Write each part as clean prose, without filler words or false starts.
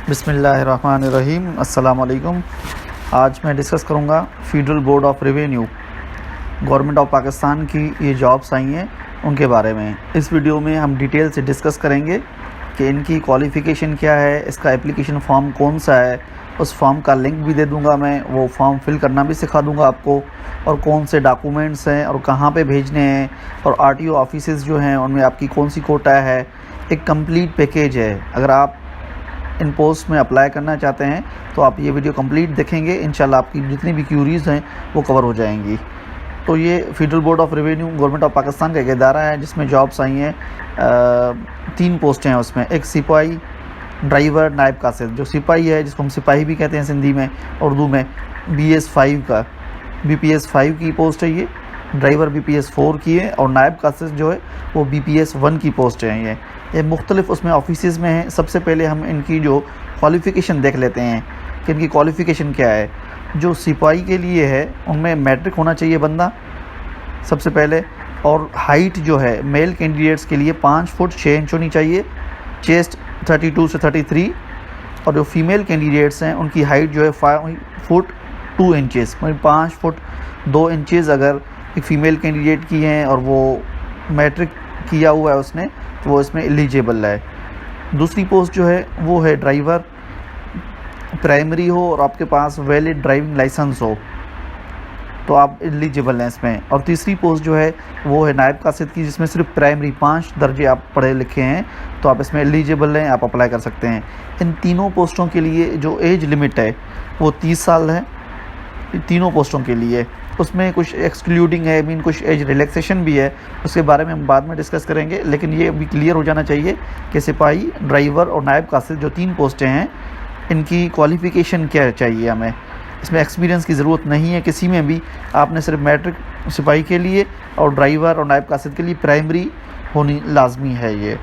बिस्मिल्लाहिर्रहमानिर्रहीम। अस्सलाम वालेकुम। आज मैं डिस्कस करूँगा federal board of revenue, government of Pakistan की ये जॉब्स आई हैं उनके बारे में। इस वीडियो में हम डिटेल से डिस्कस करेंगे कि इनकी क्वालिफ़िकेशन क्या है, इसका एप्लीकेशन फॉर्म कौन सा है, उस फॉर्म का लिंक भी दे दूँगा मैं, वो फॉर्म फिल करना भी सिखा दूँगा आपको, और कौन से डॉक्यूमेंट्स हैं और कहाँ पे भेजने हैं, और आरटीओ ऑफिसेज़ जो हैं उनमें आपकी कौन सी कोटा है। एक कंप्लीट पैकेज है। अगर आप इन पोस्ट में अप्लाई करना चाहते हैं तो आप ये वीडियो कंप्लीट देखेंगे, इंशाल्लाह आपकी जितनी भी क्यूरीज़ हैं वो कवर हो जाएंगी। तो ये federal board of revenue government of Pakistan का एक इदारा है जिसमें जॉब्स आई हैं। 3 पोस्टें हैं उसमें। एक सिपाही, ड्राइवर, नायब कासिद। जो सिपाही है, जिसको हम सिपाही भी कहते हैं सिंधी में, उर्दू में, BPS 5 की पोस्ट है ये। ड्राइवर BPS 4 की है, और नायब कासिद जो है वो BPS 1 की पोस्ट है। ये मुख्तलिफ उसमें ऑफिसेज़ में हैं। सबसे पहले हम इनकी जो क्वालिफ़िकेशन देख लेते हैं कि इनकी क्वालिफ़िकेशन क्या है। जो सिपाही के लिए है उनमें मैट्रिक होना चाहिए बंदा सबसे पहले, और हाइट जो है मेल कैंडिडेट्स के लिए 5 फुट 6 इंच होनी चाहिए, चेस्ट 32 से 33, और जो फीमेल कैंडिडेट्स हैं उनकी हाइट जो है 5 फुट 2 इंचेस, मतलब 5 फुट 2 इंचेस अगर एक फ़ीमेल कैंडिडेट की हैं और वो मैट्रिक किया हुआ है उसने, तो वो इसमें एलिजिबल है। दूसरी पोस्ट जो है वो है ड्राइवर, प्राइमरी हो और आपके पास वैलिड ड्राइविंग लाइसेंस हो तो आप एलिजिबल हैं इसमें। और तीसरी पोस्ट जो है वो है नायब कासिद की, जिसमें सिर्फ प्राइमरी 5 दर्जे आप पढ़े लिखे हैं तो आप इसमें एलिजिबल हैं, आप अप्लाई कर सकते हैं। इन तीनों पोस्टों के लिए जो एज लिमिट है वो 30 साल है, तीनों पोस्टों के लिए। उसमें कुछ एक्सक्लूडिंग है, मीन कुछ एज रिलैक्सेशन भी है, उसके बारे में हम बाद में डिस्कस करेंगे। लेकिन ये भी क्लियर हो जाना चाहिए कि सिपाही, ड्राइवर और नायब कासिद जो 3 पोस्टें हैं, इनकी क्वालिफ़िकेशन क्या चाहिए हमें। इसमें एक्सपीरियंस की ज़रूरत नहीं है किसी में भी। आपने सिर्फ मैट्रिक सिपाही के लिए और ड्राइवर और नायब कासिद के लिए प्राइमरी होनी लाजमी है ये।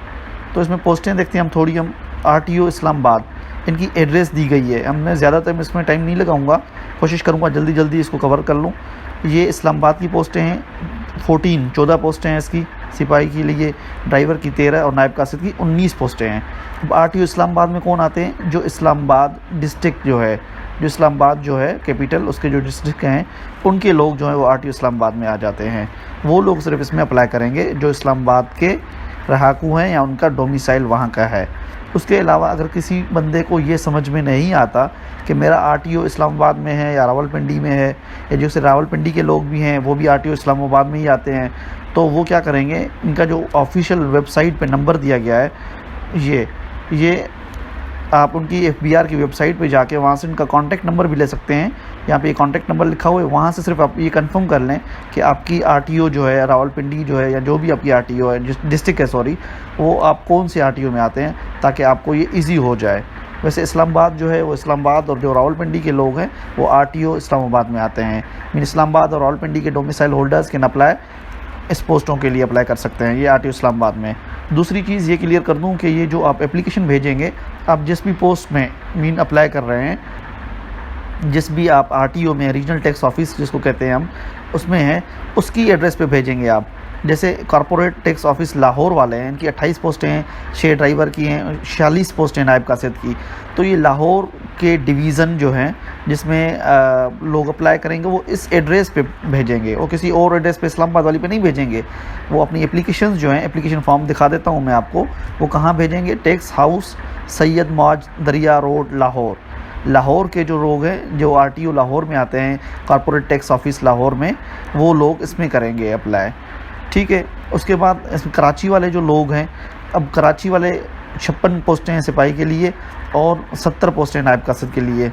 तो इसमें पोस्टें देखते हैं हम थोड़ी। हम आरटीओ इस्लामाबाद, इनकी एड्रेस दी गई है। हमने ज़्यादातर इसमें टाइम नहीं लगाऊंगा, कोशिश करूंगा जल्दी जल्दी इसको कवर कर लूं। ये इस्लामाबाद की पोस्टें हैं, 14 पोस्टें हैं इसकी। सिपाही के लिए, ड्राइवर की 13 और नायब कासिद की 19 पोस्टें हैं। अब आरटीओ इस्लामाबाद में कौन आते हैं? जो इस्लामाबाद डिस्ट्रिक्ट जो है, जो इस्लामाबाद जो है कैपिटल, उसके जो डिस्ट्रिक्ट हैं उनके लोग जो हैं वो आरटीओ इस्लामाबाद में आ जाते हैं। वो लोग सिर्फ इसमें अप्लाई करेंगे जो इस्लामाबाद के रहाकू हैं या उनका डोमिसाइल वहाँ का है। उसके अलावा अगर किसी बंदे को ये समझ में नहीं आता कि मेरा आरटीओ इस्लामाबाद में है या रावलपिंडी में है, या जैसे रावलपिंडी के लोग भी हैं वो भी आरटीओ इस्लामाबाद में ही आते हैं, तो वो क्या करेंगे, इनका जो ऑफिशियल वेबसाइट पे नंबर दिया गया है, ये आप उनकी FBR की वेबसाइट पे जाके वहाँ से इनका कॉन्टैक्ट नंबर भी ले सकते हैं। यहाँ पे कॉन्टैक्ट नंबर लिखा हुआ है, वहाँ से सिर्फ आप ये कंफर्म कर लें कि आपकी आरटीओ जो है रावलपिंडी जो है, या जो भी आपकी आरटीओ है, डिस्ट्रिक्ट है सॉरी, वो आप कौन से आरटीओ में आते हैं, ताकि आपको ये ईजी हो जाए। वैसे इस्लामाबाद जो है वो इस्लामाबाद, और जो रावलपिंडी के लोग हैं वो आरटीओ इस्लामाबाद में आते हैं। मीन इस्लामाबाद और रावलपिंडी के डोमिसाइल होल्डर्स कैन अप्लाई, इस पोस्टों के लिए अप्लाई कर सकते हैं ये आरटीओ इस्लामाबाद में। दूसरी चीज़ ये क्लियर कर दूं कि ये जो आप एप्लीकेशन भेजेंगे, आप जिस भी पोस्ट में मीन अप्लाई कर रहे हैं, जिस भी आप आरटीओ में, रीजनल टैक्स ऑफिस जिसको कहते हैं हम, उसमें है, उसकी एड्रेस पे भेजेंगे आप। जैसे कॉर्पोरेट टैक्स ऑफिस लाहौर वाले हैं, इनकी 28 पोस्टें हैं, 6 ड्राइवर की हैं, 46 पोस्टें नायब कासिद की। तो ये लाहौर के डिवीज़न जो हैं जिसमें लोग अप्लाई करेंगे वो इस एड्रेस पे भेजेंगे, वो किसी और एड्रेस पे इस्लामाबाद वाली पे नहीं भेजेंगे। वो अपनी एप्लीकेशन जो हैं, एप्लीकेशन फॉर्म दिखा देता हूँ मैं आपको, वो कहाँ भेजेंगे, टैक्स हाउस सैयद मौज दरिया रोड लाहौर। लाहौर के जो लोग हैं, जो आरटीओ लाहौर में आते हैं, कॉर्पोरेट टैक्स ऑफिस लाहौर में, वो लोग इसमें करेंगे अप्लाई, ठीक है। उसके बाद इसमें कराची वाले जो लोग हैं, अब कराची वाले 56 पोस्टें हैं सिपाही के लिए और 70 पोस्टें नायब कासिद के लिए,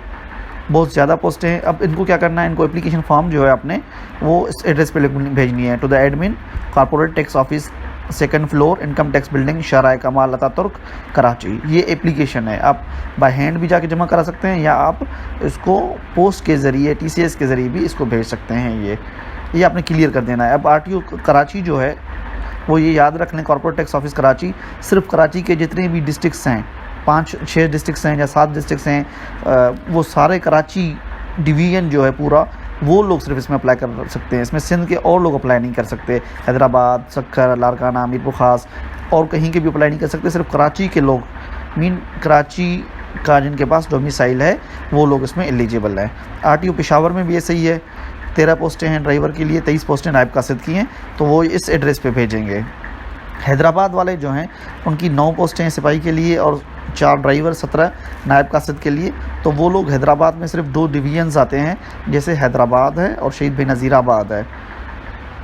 बहुत ज़्यादा पोस्टें हैं। अब इनको क्या करना है, इनको एप्लीकेशन फॉर्म जो है आपने वो इस एड्रेस पे भेजनी है, to the admin, corporate tax office, 2nd floor, income tax building, Shahrah Kamal Ataturk, Karachi. ये एप्लीकेशन है, आप बाय हैंड भी जाके जमा करा सकते हैं, या आप इसको पोस्ट के ज़रिए, TCS के ज़रिए भी इसको भेज सकते हैं। ये आपने क्लियर कर देना है। अब आरटीओ कराची जो है वो ये याद रख लें, कॉर्पोरेट टैक्स ऑफिस कराची, सिर्फ कराची के जितने भी डिस्ट्रिक्ट्स हैं, 5-6 डिस्ट्रिक्ट्स हैं या 7 डिस्ट्रिक्ट्स हैं, वो सारे कराची डिवीज़न जो है पूरा, वो लोग सिर्फ इसमें अप्लाई कर सकते हैं। इसमें सिंध के और लोग अप्लाई नहीं कर सकते, हैदराबाद, सक्खर, लारकाना, मीरपुर ख़ास और कहीं के भी अप्लाई नहीं कर सकते। सिर्फ कराची के लोग, मीन कराची का जिनके पास डोमिसाइल है वो लोग इसमें एलिजिबल हैं। आरटीओ पेशावर में भी ऐसे ही है, 13 पोस्टें हैं ड्राइवर के लिए, 23 पोस्टें नायब कासिद की हैं, तो वो इस एड्रेस पे भेजेंगे। हैदराबाद वाले जो हैं उनकी 9 पोस्टें हैं सिपाही के लिए और 4 ड्राइवर, 17 नायब कासिद के लिए। तो वो लोग हैदराबाद में सिर्फ 2 डिवीजन्स आते हैं, जैसे हैदराबाद है और शहीद बेनज़ीराबाद है।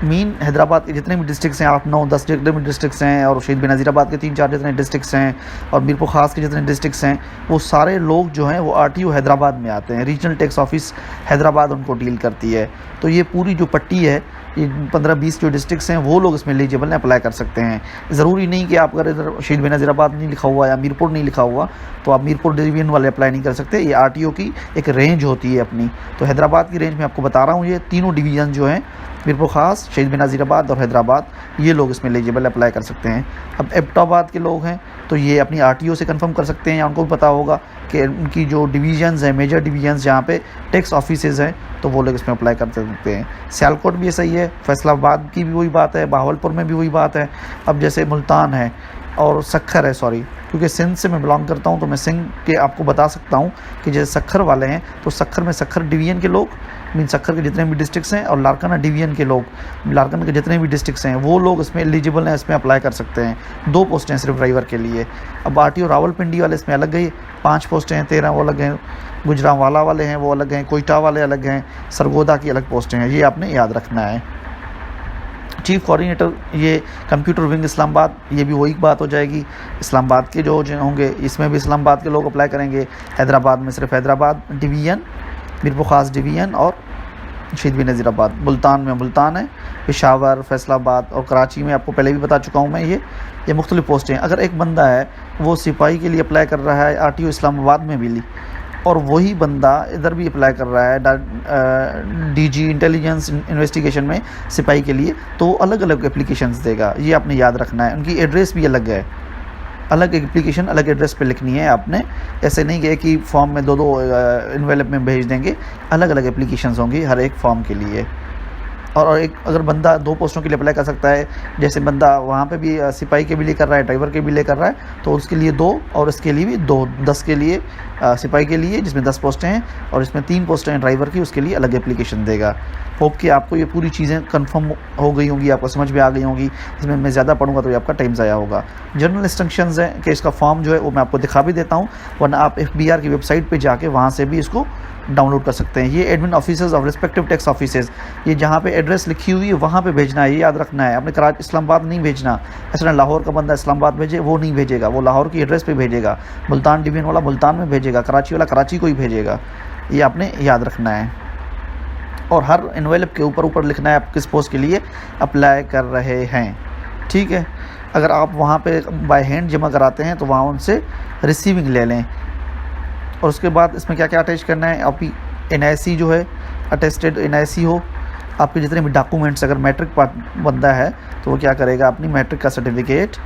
मीन हैदराबाद के जितने भी डिस्ट्रिक्ट्स हैं, 8, 9, 10 जितने भी डिस्ट्रिक्ट्स हैं, और शहीद बेनज़ीराबाद के 3, 4 जितने डिस्ट्रिक्ट्स हैं, और मीरपुर ख़ास के जितने डिस्ट्रिक्ट्स हैं, वो सारे लोग जो हैं वो आरटीओ हैदराबाद में आते हैं। रीजनल टैक्स ऑफिस हैदराबाद उनको डील करती है। तो ये पूरी जो पट्टी है, ये 15-20 जो डिस्ट्रिक्ट्स हैं वो लोग इसमें एलिजिबल हैं, अप्लाई कर सकते हैं। ज़रूरी नहीं कि आप अगर इधर शहीद बेनज़ीराबाद नहीं लिखा हुआ या मीरपुर नहीं लिखा हुआ तो आप मीरपुर डिवीजन वाले अप्लाई नहीं कर सकते। ये आरटीओ की एक रेंज होती है अपनी। तो हैदराबाद की रेंज में आपको बता रहा हूँ, ये तीनों डिवीज़न जो हैं, मीरपुर ख़ास, शहीद बेनज़ीराबाद और हैदराबाद, ये लोग इसमें एलिजिबल अप्लाई कर सकते हैं। अब एबटाबाद के लोग हैं तो ये अपनी आरटीओ से कंफर्म कर सकते हैं, या उनको भी पता होगा कि उनकी जो डिवीजन्स हैं, मेजर डिवीजन्स जहाँ पे टैक्स ऑफिसेज़ हैं, तो वो लोग इसमें अप्लाई कर सकते हैं। सियालकोट भी सही है, फैसलाबाद की भी वही बात है, बहावलपुर में भी वही बात है। अब जैसे मुल्तान है और सखर है, सॉरी, क्योंकि सिंध से मैं बिलोंग करता हूँ तो मैं सिंध के आपको बता सकता हूँ कि जैसे सखर वाले हैं तो सखर में सखर डिवीजन के लोग, मीन सखर के जितने भी डिस्ट्रिक्ट्स हैं, और लारकाना डिवीजन के लोग, लारकाना के जितने भी डिस्ट्रिक्ट्स हैं, वो लोग इसमें एलिजिबल हैं, इसमें अप्लाई कर सकते हैं। 2 पोस्टें हैं सिर्फ ड्राइवर के लिए। अब आरटीओ रावलपिंडी वाले इसमें अलग गई, 5 पोस्टें हैं, 13 वो अलग हैं, गुजरांवाला वाले हैं वो अलग हैं, कोयटा वाले अलग हैं, सरगोदा की अलग पोस्टें हैं, ये आपने याद रखना है। चीफ कोऑर्डिनेटर ये कंप्यूटर विंग इस्लामाबाद, ये भी वही बात हो जाएगी। इस्लामाबाद के जो होंगे इसमें भी इस्लामाबाद के लोग अप्लाई करेंगे। हैदराबाद में सिर्फ हैदराबाद डिवीज़न, मीरपुर ख़ास डिवीज़न और शहीद बेनज़ीराबाद। मुल्तान में मुल्तान है, पेशावर, फैसलाबाद और कराची में आपको पहले भी बता चुका हूँ मैं। ये मुख्तलिफ़ पोस्टें हैं। अगर एक बंदा है वो सिपाही के लिए अप्लाई कर रहा है आरटीओ इस्लामाबाद में भी ली, और वही बंदा इधर भी अप्लाई कर रहा है डीजी इंटेलिजेंस इन्वेस्टिगेशन में सिपाही के लिए, तो अलग अलग एप्लीकेशंस देगा, ये आपने याद रखना है। उनकी एड्रेस भी अलग है, अलग एप्लीकेशन अलग एड्रेस पे लिखनी है आपने। ऐसे नहीं कि एक ही फॉर्म में 2 इन्वेलप में भेज देंगे, अलग अलग एप्लीकेशंस होंगी हर एक फॉर्म के लिए। और एक अगर बंदा 2 पोस्टों के लिए अप्लाई कर सकता है, जैसे बंदा वहाँ पे भी सिपाही के भी लिए कर रहा है, ड्राइवर के भी लिए कर रहा है, तो उसके लिए 2 और इसके लिए भी 2, 10 के लिए सिपाही के लिए जिसमें 10 पोस्टें हैं, और इसमें 3 पोस्टें हैं ड्राइवर की, उसके लिए अलग एप्लीकेशन देगा। होप कि आपको ये पूरी चीज़ें कंफर्म हो गई होंगी, आपको समझ में आ गई होंगी। इसमें मैं ज़्यादा पढ़ूंगा तो ये आपका टाइम ज़ाया होगा। जनरल इंस्ट्रक्शंस हैं कि इसका फॉर्म जो है वो मैं आपको दिखा भी देता हूँ, वरना आप FBR की वेबसाइट पर जाके वहाँ से भी इसको डाउनलोड कर सकते हैं। ये admin officers of respective tax offices, ये जहाँ पे एड्रेस लिखी हुई है वहाँ पे भेजना है, ये याद रखना है। आपने कराची इस्लामाबाद नहीं भेजना, ऐसा लाहौर का बंदा इस्लामाबाद भेजे, वो नहीं भेजेगा, वो लाहौर की एड्रेस पे भेजेगा। मुल्तान डिवीजन वाला मुल्तान में भेजेगा, कराची वाला कराची को ही भेजेगा, ये आपने याद रखना है। और हर एनवेलप के ऊपर लिखना है आप किस पोस्ट के लिए अप्लाई कर रहे हैं, ठीक है। अगर आप वहाँ पे बाय हैंड जमा कराते हैं तो वहाँ उनसे रिसीविंग ले लें। और उसके बाद इसमें क्या क्या अटैच करना है, आपकी NIC जो है, अटेस्टेड NIC हो, आपके जितने भी डॉक्यूमेंट्स, अगर मैट्रिक बंदा है तो वो क्या करेगा, अपनी मैट्रिक का सर्टिफिकेट,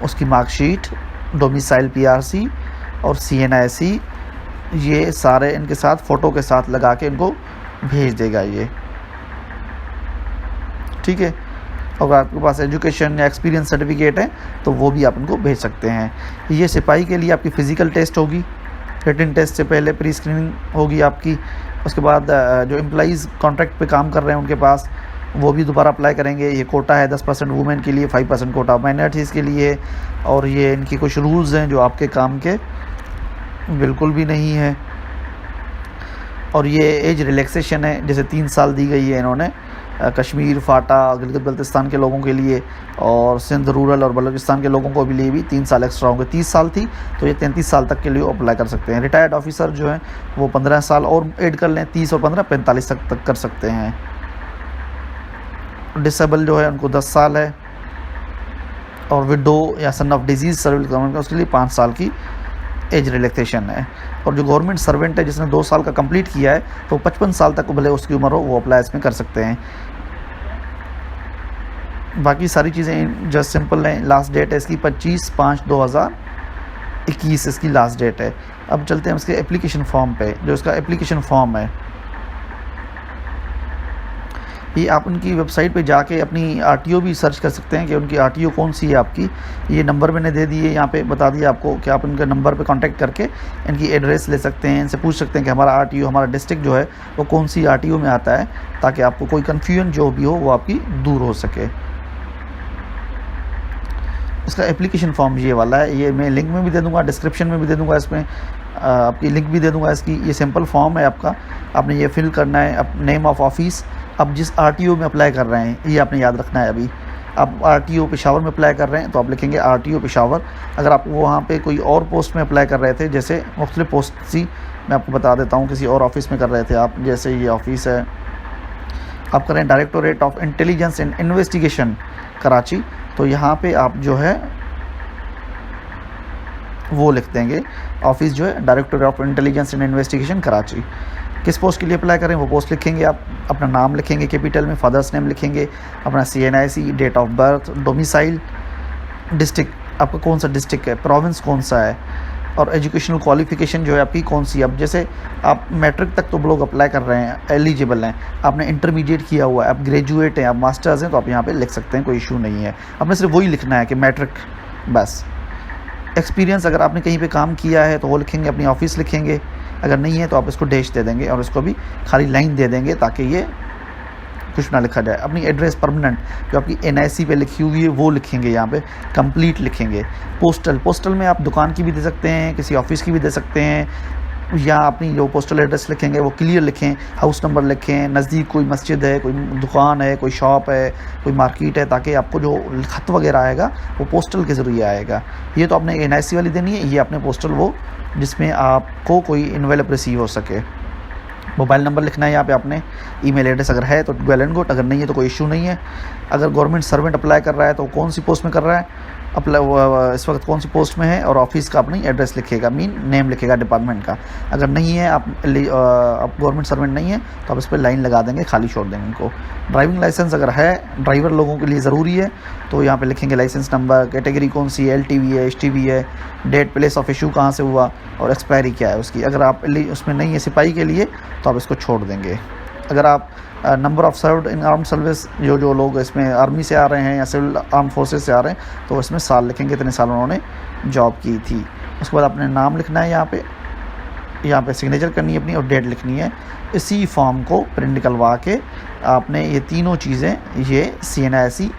उसकी मार्कशीट, डोमिसाइल PRC और CNIC, ये सारे इनके साथ फ़ोटो के साथ लगा के इनको भेज देगा ये, ठीक है। और आपके पास एजुकेशन या एक्सपीरियंस सर्टिफिकेट है तो वो भी आप इनको भेज सकते हैं। ये सिपाही के लिए आपकी फ़िज़िकल टेस्ट होगी, रिटन टेस्ट से पहले प्री स्क्रीनिंग होगी आपकी। उसके बाद जो एम्प्लॉइज़ कॉन्ट्रैक्ट पे काम कर रहे हैं उनके पास, वो भी दोबारा अप्लाई करेंगे। ये कोटा है 10% वुमेन के लिए, 5% कोटा माइनॉरिटीज़ के लिए। और ये इनकी कुछ रूल्स हैं जो आपके काम के बिल्कुल भी नहीं है। और ये एज रिलैक्सेशन है, जैसे 3 साल दी गई है इन्होंने कश्मीर, फाटा, गिलगित बल्तिस्तान के लोगों के लिए, और सिंध रूरल और बलूचिस्तान के लोगों को भी लिए भी 3 साल एक्स्ट्रा होंगे। 30 साल थी तो ये 33 साल तक के लिए अप्लाई कर सकते हैं। रिटायर्ड ऑफिसर जो हैं वो 15 साल और ऐड कर लें, 30 और 15 45 तक कर सकते हैं। डिसेबल जो है उनको 10 साल है, और विडो या son of disease service government उसके लिए 5 साल की एज रिलैक्सेशन है। और जो गवर्नमेंट सर्वेंट है जिसने 2 साल का कंप्लीट किया है तो 55 साल तक भले उसकी उम्र हो वो अप्लाई इसमें कर सकते हैं। बाकी सारी चीज़ें जस्ट सिंपल हैं। लास्ट डेट है इसकी 25/5/2021 इसकी लास्ट डेट है। अब चलते हैं इसके एप्लीकेशन फॉर्म पे। जो इसका एप्लीकेशन फॉर्म है, ये आप उनकी वेबसाइट पे जाके अपनी आरटीओ भी सर्च कर सकते हैं कि उनकी आरटीओ कौन सी है आपकी। ये नंबर मैंने दे दिए, यहाँ पे बता दिया आपको कि आप उनके नंबर पे कांटेक्ट करके इनकी एड्रेस ले सकते हैं, इनसे पूछ सकते हैं कि हमारा आरटीओ, हमारा डिस्ट्रिक्ट जो है वो कौन सी आरटीओ में आता है, ताकि आपको कोई कन्फ्यूजन जो भी हो वो आपकी दूर हो सके। इसका एप्लीकेशन फॉर्म ये वाला है, ये मैं लिंक में भी दे दूंगा, डिस्क्रिप्शन में भी दे दूंगा, इसमें आपकी लिंक भी दे दूंगा इसकी। ये सिंपल फॉर्म है आपका, आपने ये फिल करना है, नेम ऑफ़ ऑफिस, अब जिस आरटीओ में अप्लाई कर रहे हैं ये आपने याद रखना है। अभी आप आरटीओ पेशावर में अप्लाई कर रहे हैं तो आप लिखेंगे आरटीओ पेशावर। अगर आप वहाँ पे कोई और पोस्ट में अप्लाई कर रहे थे, जैसे मुख्तलिफ पोस्ट थी, मैं आपको बता देता हूँ, किसी और ऑफिस में कर रहे थे आप, जैसे ये ऑफिस है, आप करें directorate of intelligence and investigation Karachi, तो यहाँ पे आप जो है वो लिख देंगे ऑफिस जो है directorate of intelligence and investigation Karachi. किस पोस्ट के लिए अप्लाई करें वो पोस्ट लिखेंगे आप, अपना नाम लिखेंगे कैपिटल में, फादर्स नेम लिखेंगे, अपना CNIC, date of birth, domicile, district आपका कौन सा डिस्ट्रिक्ट है, प्रोविंस कौन सा है, और एजुकेशनल क्वालिफ़िकेशन जो है आपकी कौन सी। अब जैसे आप मैट्रिक तक तो लोग अप्लाई कर रहे हैं, एलिजिबल हैं, आपने इंटरमीडिएट किया हुआ है, आप ग्रेजुएट हैं, आप मास्टर्स हैं, तो आप यहाँ पे लिख सकते हैं, कोई इशू नहीं है। आपने सिर्फ वही लिखना है कि मैट्रिक, बस। एक्सपीरियंस अगर आपने कहीं पे काम किया है तो वो लिखेंगे, अपनी ऑफिस लिखेंगे, अगर नहीं है तो आप इसको डैश दे देंगे और इसको भी खाली लाइन दे देंगे ताकि ये कुछ ना लिखा जाए। अपनी एड्रेस परमानेंट जो आपकी NIC पे लिखी हुई है वो लिखेंगे, यहाँ पे कंप्लीट लिखेंगे। पोस्टल में आप दुकान की भी दे सकते हैं, किसी ऑफिस की भी दे सकते हैं, या अपनी जो पोस्टल एड्रेस लिखेंगे वो क्लियर लिखें, हाउस नंबर लिखें, नज़दीक कोई मस्जिद है, कोई दुकान है, कोई शॉप है, कोई मार्केट है, ताकि आपको जो ख़त वगैरह आएगा वो पोस्टल के ज़रिए आएगा। ये तो आपने NIC वाली देनी है, ये आपने पोस्टल वो जिसमें आपको कोई इन्वेलप रिसीव हो सके। मोबाइल नंबर लिखना है यहाँ पे आपने, ईमेल एड्रेस अगर है तो वेल एंड गुड, अगर नहीं है तो कोई इशू नहीं है। अगर गवर्नमेंट सर्वेंट अप्लाई कर रहा है तो कौन सी पोस्ट में कर रहा है, अप्लाई इस वक्त कौन सी पोस्ट में है, और ऑफिस का अपनी एड्रेस लिखेगा, नेम लिखेगा डिपार्टमेंट का। अगर नहीं है, आप गवर्नमेंट सर्वेंट नहीं है तो आप इस पर लाइन लगा देंगे, खाली छोड़ देंगे इनको। ड्राइविंग लाइसेंस अगर है, ड्राइवर लोगों के लिए ज़रूरी है, तो यहाँ पे लिखेंगे लाइसेंस नंबर, कैटेगरी कौन सी है, LTV है, HTV है, डेट, प्लेस ऑफ इशू कहाँ से हुआ, और एक्सपायरी क्या है उसकी। अगर आप उसमें नहीं है सिपाही के लिए तो आप इसको छोड़ देंगे। अगर आप number of served in arm service, जो लोग इसमें आर्मी से आ रहे हैं या सिविल आर्म फोर्सेस से आ रहे हैं, तो इसमें साल लिखेंगे, इतने साल उन्होंने जॉब की थी। उसके बाद अपने नाम लिखना है, यहाँ पे सिग्नेचर करनी है अपनी, और डेट लिखनी है। इसी फॉर्म को प्रिंट निकलवा के आपने ये तीनों चीज़ें, ये CNIC,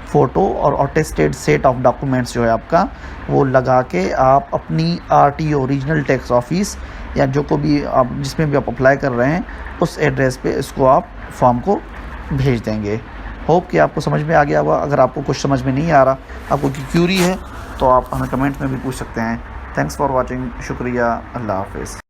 फ़ोटो और अटेस्टेड सेट ऑफ डॉक्यूमेंट्स जो है आपका, वो लगा के आप अपनी RTO, रीजनल टैक्स ऑफिस, या जो को भी आप जिसमें भी आप अप्लाई कर रहे हैं उस एड्रेस पे इसको आप फॉर्म को भेज देंगे। होप कि आपको समझ में आ गया होगा। अगर आपको कुछ समझ में नहीं आ रहा, आपको कोई क्यूरी है, तो आप हमें कमेंट में भी पूछ सकते हैं। थैंक्स फॉर वॉचिंग, शुक्रिया, अल्लाह हाफ़िज़।